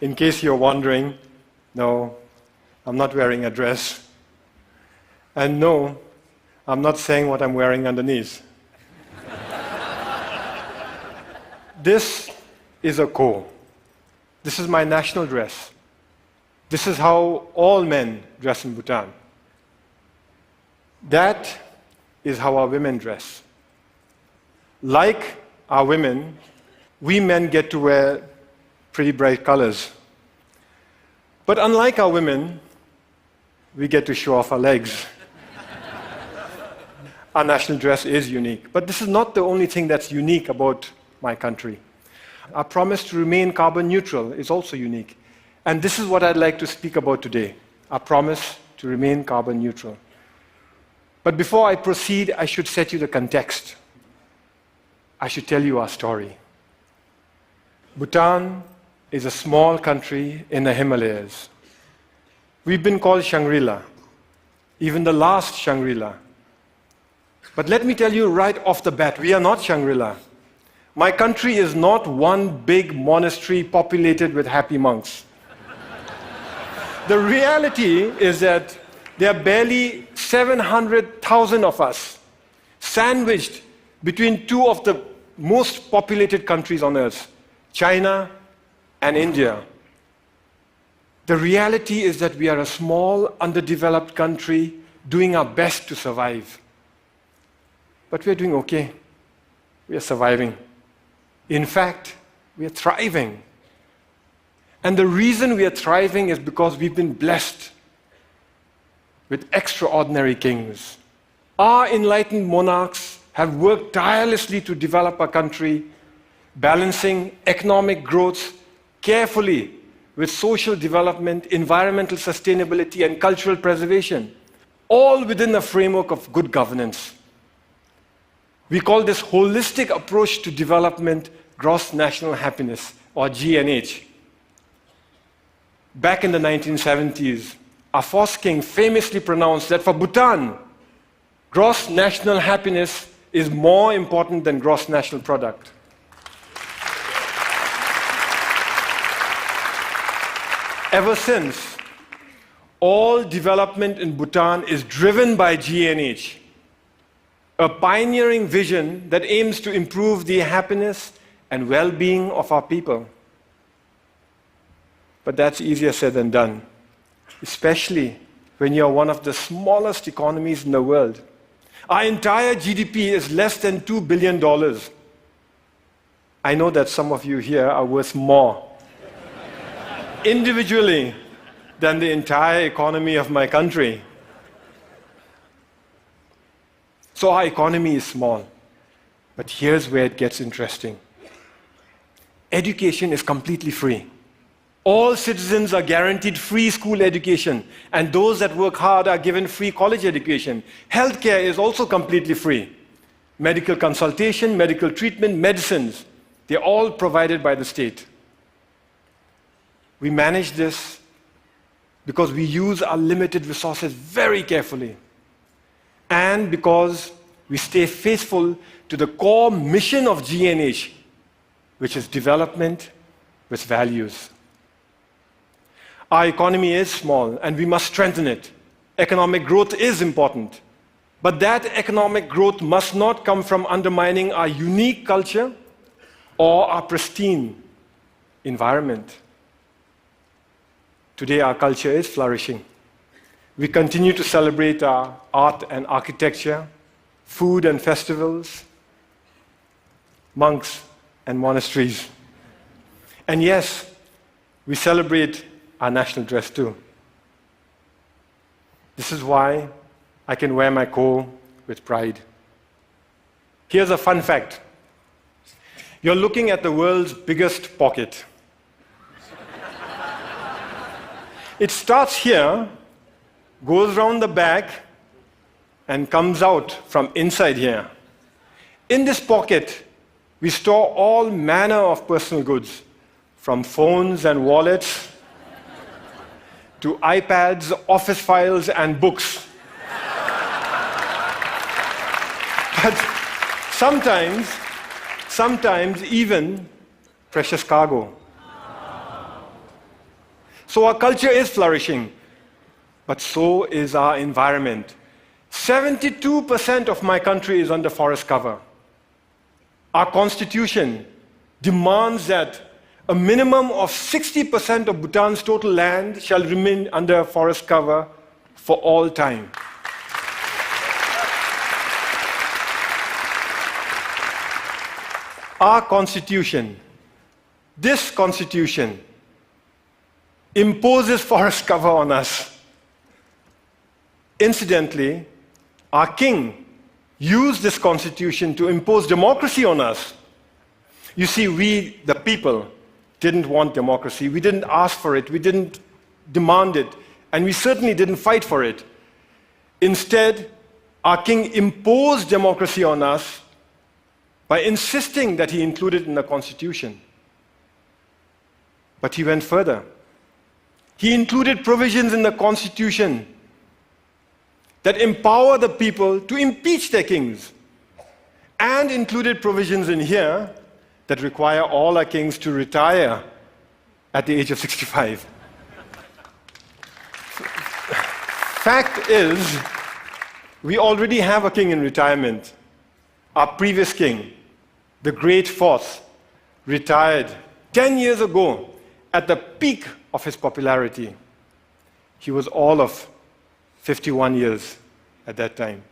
In case you're wondering, no, I'm not wearing a dress. And no, I'm not saying what I'm wearing underneath. This is a ko. This is my national dress. This is how all men dress in Bhutan. That is how our women dress. Like our women, we men get to wear pretty bright colors. But unlike our women, we get to show off our legs. Our national dress is unique. But this is not the only thing that's unique about my country. Our promise to remain carbon neutral is also unique. And this is what I'd like to speak about today, our promise to remain carbon neutral. But before I proceed, I should set you the context. I should tell you our story. Bhutan is a small country in the Himalayas. We've been called Shangri-La, even the last Shangri-La. But let me tell you right off the bat, we are not Shangri-La. My country is not one big monastery populated with happy monks. The reality is that there are barely 700,000 of us, sandwiched between two of the most populated countries on earth, China and India. The reality is that we are a small, underdeveloped country doing our best to survive. But we are doing okay. We are surviving. In fact, we are thriving. And the reason we are thriving is because we've been blessed with extraordinary kings. Our enlightened monarchs have worked tirelessly to develop our country, balancing economic growth carefully with social development, environmental sustainability, and cultural preservation, all within the framework of good governance. We call this holistic approach to development gross national happiness, or GNH. Back in the 1970s, our first king famously pronounced that for Bhutan, gross national happiness is more important than gross national product. Ever since, all development in Bhutan is driven by GNH, a pioneering vision that aims to improve the happiness and well-being of our people. But that's easier said than done, especially when you're one of the smallest economies in the world. Our entire GDP is less than $2 billion. I know that some of you here are worth more, individually, than the entire economy of my country. So our economy is small. But here's where it gets interesting. Education is completely free. All citizens are guaranteed free school education, and those that work hard are given free college education. Healthcare is also completely free. Medical consultation, medical treatment, medicines, they're all provided by the state. We manage this because we use our limited resources very carefully, and because we stay faithful to the core mission of GNH, which is development with values. Our economy is small, and we must strengthen it. Economic growth is important, but that economic growth must not come from undermining our unique culture or our pristine environment. Today, our culture is flourishing. We continue to celebrate our art and architecture, food and festivals, monks and monasteries. And yes, we celebrate our national dress too. This is why I can wear my ko with pride. Here's a fun fact. You're looking at the world's biggest pocket. It starts here, goes round the back, and comes out from inside here. In this pocket, we store all manner of personal goods, from phones and wallets to iPads, office files, and books. But sometimes, sometimes even precious cargo. So our culture is flourishing, but so is our environment. 72% of my country is under forest cover. Our constitution demands that a minimum of 60% of Bhutan's total land shall remain under forest cover for all time. Our constitution, this constitution, imposes forest cover on us. Incidentally, our king used this constitution to impose democracy on us. You see, we, the people, didn't want democracy. We didn't ask for it. We didn't demand it. And we certainly didn't fight for it. Instead, our king imposed democracy on us by insisting that he include it in the constitution. But he went further. He included provisions in the constitution that empower the people to impeach their kings, and included provisions in here that require all our kings to retire at the age of 65. Fact is, we already have a king in retirement. Our previous king, the Great Fourth, retired 10 years ago at the peak of his popularity. He was all of 51 years at that time.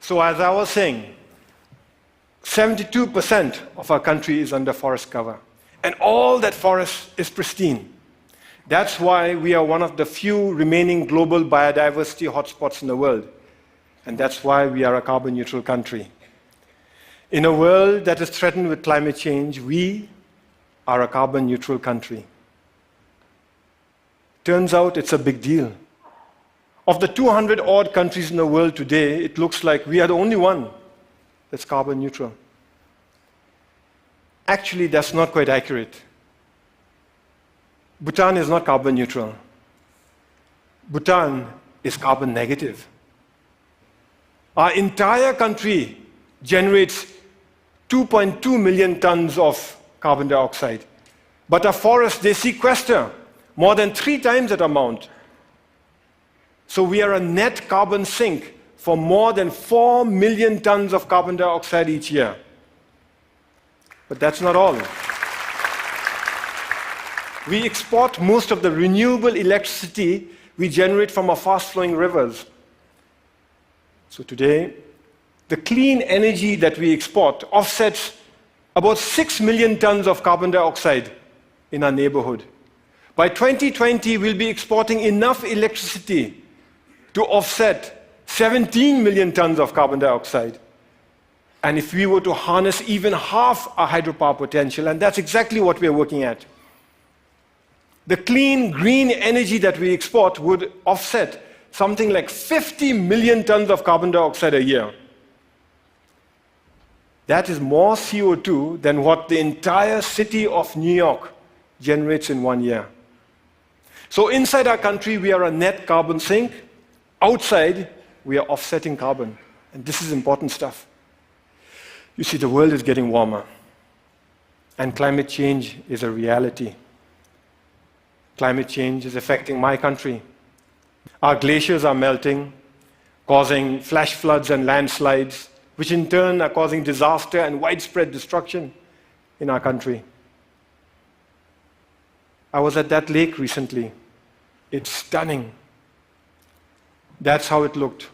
So as I was saying, 72% of our country is under forest cover. And all that forest is pristine. That's why we are one of the few remaining global biodiversity hotspots in the world. And that's why we are a carbon neutral country. In a world that is threatened with climate change, we are a carbon neutral country. Turns out it's a big deal. Of the 200-odd countries in the world today, it looks like we are the only one that's carbon neutral. Actually, that's not quite accurate. Bhutan is not carbon neutral. Bhutan is carbon negative. Our entire country generates 2.2 million tons of carbon dioxide. But our forests, they sequester more than 3 times that amount. So we are a net carbon sink for more than 4 million tons of carbon dioxide each year. But that's not all. We export most of the renewable electricity we generate from our fast-flowing rivers. So today, the clean energy that we export offsets about 6 million tons of carbon dioxide in our neighborhood. By 2020, we'll be exporting enough electricity to offset 17 million tons of carbon dioxide. And if we were to harness even half our hydropower potential, and that's exactly what we're working at, the clean, green energy that we export would offset something like 50 million tons of carbon dioxide a year. That is more CO2 than what the entire city of New York generates in 1 year. So inside our country, we are a net carbon sink. Outside, we are offsetting carbon. And this is important stuff. You see, the world is getting warmer. And climate change is a reality. Climate change is affecting my country. Our glaciers are melting, causing flash floods and landslides, which in turn are causing disaster and widespread destruction in our country. I was at that lake recently. It's stunning. That's how it looked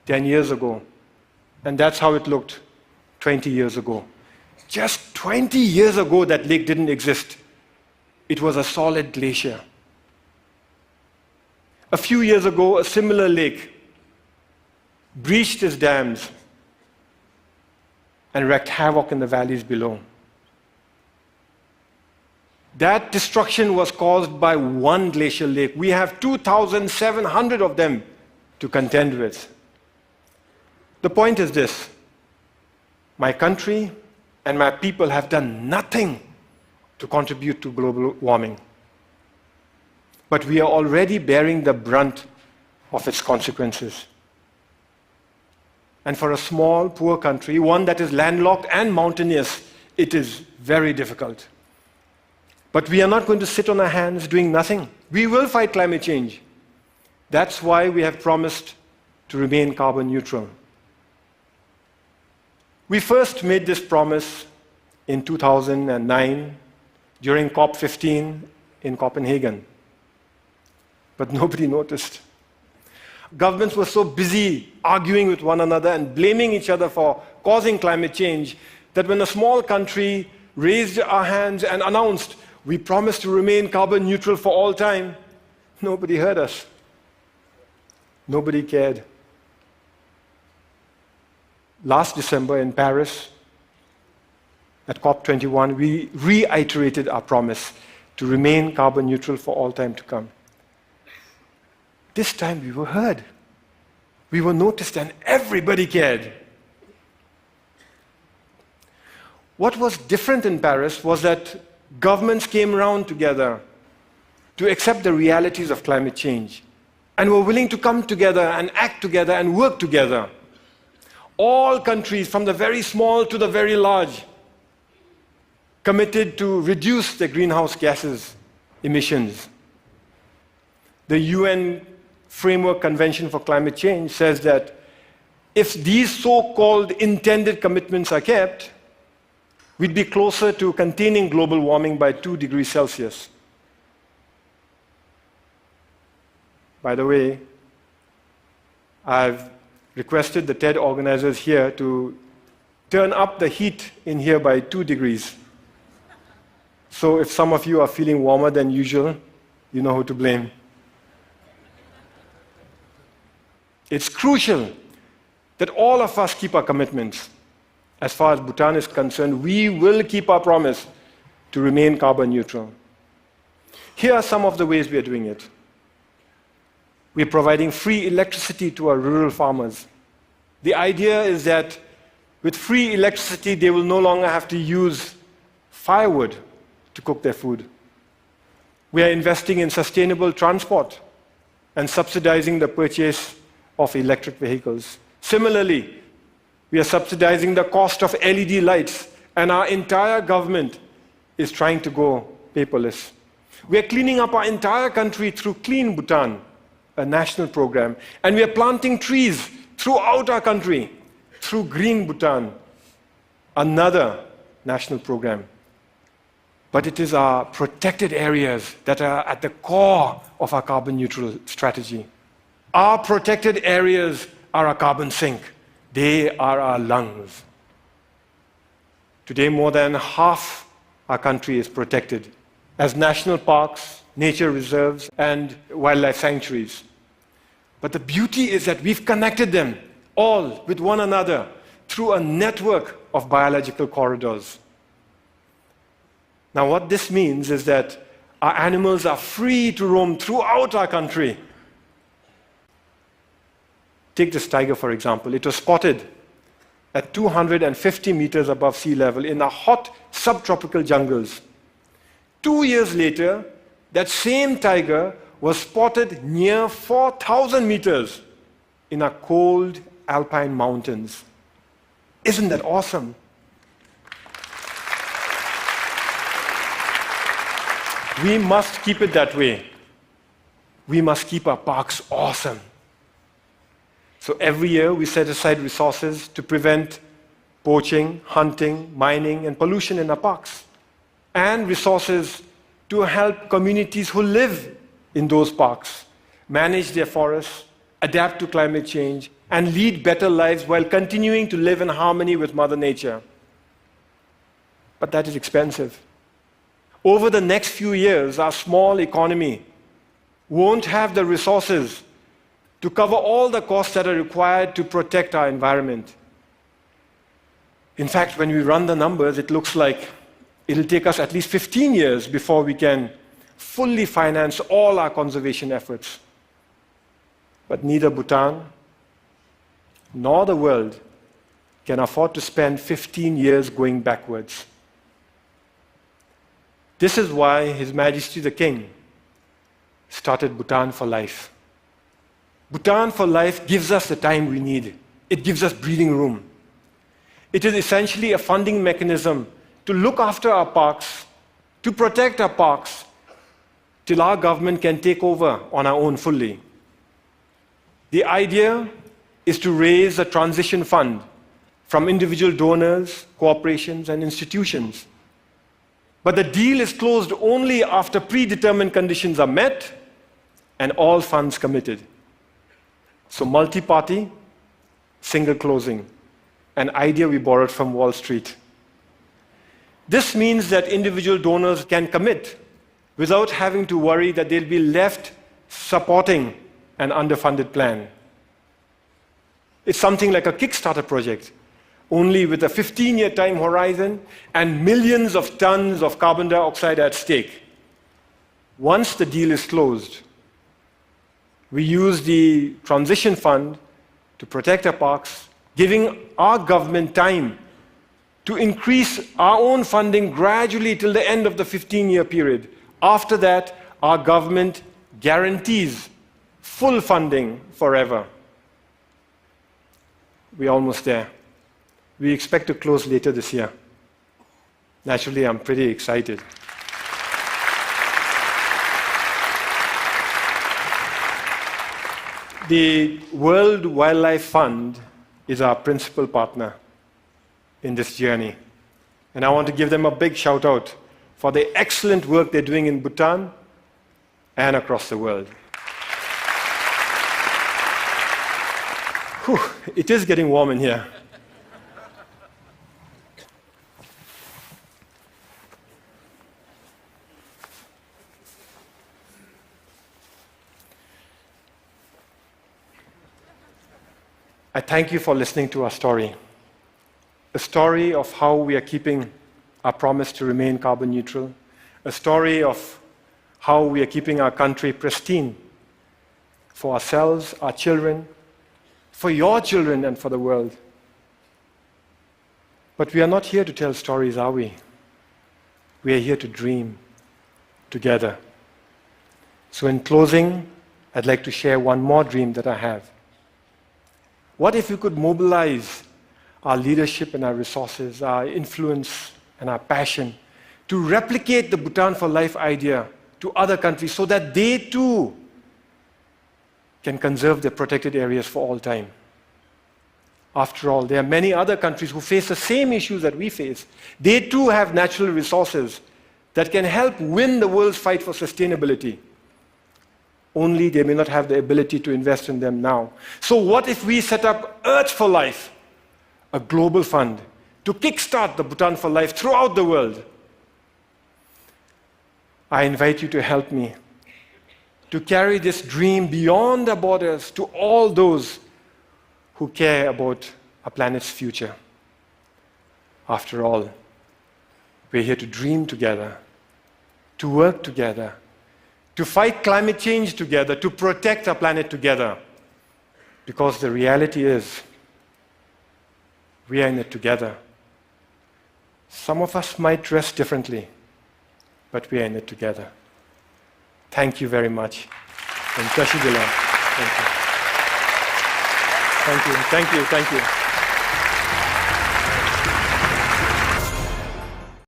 10 years ago. And that's how it looked 20 years ago. Just 20 years ago, that lake didn't exist. It was a solid glacier. A few years ago, a similar lake breached its dams and wreaked havoc in the valleys below. That destruction was caused by one glacial lake. We have 2,700 of them to contend with. The point is this: my country and my people have done nothing to contribute to global warming. But we are already bearing the brunt of its consequences. And for a small, poor country, one that is landlocked and mountainous, it is very difficult. But we are not going to sit on our hands doing nothing. We will fight climate change. That's why we have promised to remain carbon neutral. We first made this promise in 2009 during COP15 in Copenhagen. But nobody noticed. Governments were so busy arguing with one another and blaming each other for causing climate change that when a small country raised our hands and announced, we promise to remain carbon neutral for all time, nobody heard us. Nobody cared. Last December in Paris, at COP21, we reiterated our promise to remain carbon neutral for all time to come. This time we were heard. We were noticed and everybody cared. What was different in Paris was that governments came around together to accept the realities of climate change and were willing to come together and act together and work together. All countries, from the very small to the very large, committed to reduce their greenhouse gases emissions. The UN Framework Convention for Climate Change says that if these so-called intended commitments are kept, we'd be closer to containing global warming by 2 degrees Celsius. By the way, I've requested the TED organizers here to turn up the heat in here by 2 degrees. So if some of you are feeling warmer than usual, you know who to blame. It's crucial that all of us keep our commitments. As far as Bhutan is concerned, we will keep our promise to remain carbon neutral. Here are some of the ways we are doing it. We're providing free electricity to our rural farmers. The idea is that with free electricity, they will no longer have to use firewood to cook their food. We are investing in sustainable transport and subsidizing the purchase of electric vehicles. Similarly, we are subsidizing the cost of LED lights, and our entire government is trying to go paperless. We are cleaning up our entire country through Clean Bhutan, a national program, and we are planting trees throughout our country through Green Bhutan, another national program. But it is our protected areas that are at the core of our carbon neutral strategy. Our protected areas are our carbon sink. They are our lungs. Today, more than half our country is protected as national parks, nature reserves, and wildlife sanctuaries. But the beauty is that we've connected them all with one another through a network of biological corridors. Now, what this means is that our animals are free to roam throughout our country. Take this tiger, for example. It was spotted at 250 meters above sea level in the hot subtropical jungles. 2 years later, that same tiger was spotted near 4,000 meters in our cold alpine mountains. Isn't that awesome? We must keep it that way. We must keep our parks awesome. So every year we set aside resources to prevent poaching, hunting, mining, and pollution in our parks, and resources to help communities who live in those parks manage their forests, adapt to climate change, and lead better lives while continuing to live in harmony with Mother Nature. But that is expensive. Over the next few years, our small economy won't have the resources to cover all the costs that are required to protect our environment. In fact, when we run the numbers, it looks like it'll take us at least 15 years before we can fully finance all our conservation efforts. But neither Bhutan nor the world can afford to spend 15 years going backwards. This is why His Majesty the King started Bhutan for Life. Bhutan for Life gives us the time we need. It gives us breathing room. It is essentially a funding mechanism to look after our parks, to protect our parks till our government can take over on our own fully. The idea is to raise a transition fund from individual donors, corporations, and institutions. But the deal is closed only after predetermined conditions are met and all funds committed. So multi-party, single closing, an idea we borrowed from Wall Street. This means that individual donors can commit without having to worry that they'll be left supporting an underfunded plan. It's something like a Kickstarter project, only with a 15-year time horizon and millions of tons of carbon dioxide at stake. Once the deal is closed, we use the transition fund to protect our parks, giving our government time to increase our own funding gradually till the end of the 15-year period. After that, our government guarantees full funding forever. We're almost there. We expect to close later this year. Naturally, I'm pretty excited. The World Wildlife Fund is our principal partner in this journey. And I want to give them a big shout out for the excellent work they're doing in Bhutan and across the world. Whew, it is getting warm in here. I thank you for listening to our story. A story of how we are keeping our promise to remain carbon neutral. A story of how we are keeping our country pristine for ourselves, our children, for your children, and for the world. But we are not here to tell stories, are we? We are here to dream together. So in closing, I'd like to share one more dream that I have. What if we could mobilize our leadership and our resources, our influence and our passion to replicate the Bhutan for Life idea to other countries so that they too can conserve their protected areas for all time? After all, there are many other countries who face the same issues that we face. They too have natural resources that can help win the world's fight for sustainability. Only they may not have the ability to invest in them now. So what if we set up Earth for Life, a global fund, to kickstart the Bhutan for Life throughout the world? I invite you to help me to carry this dream beyond our borders to all those who care about our planet's future. After all, we're here to dream together, to work together, to fight climate change together, to protect our planet together. Because the reality is, we are in it together. Some of us might dress differently, but we are in it together. Thank you very much. And Thank you. Thank you. Thank you. Thank you.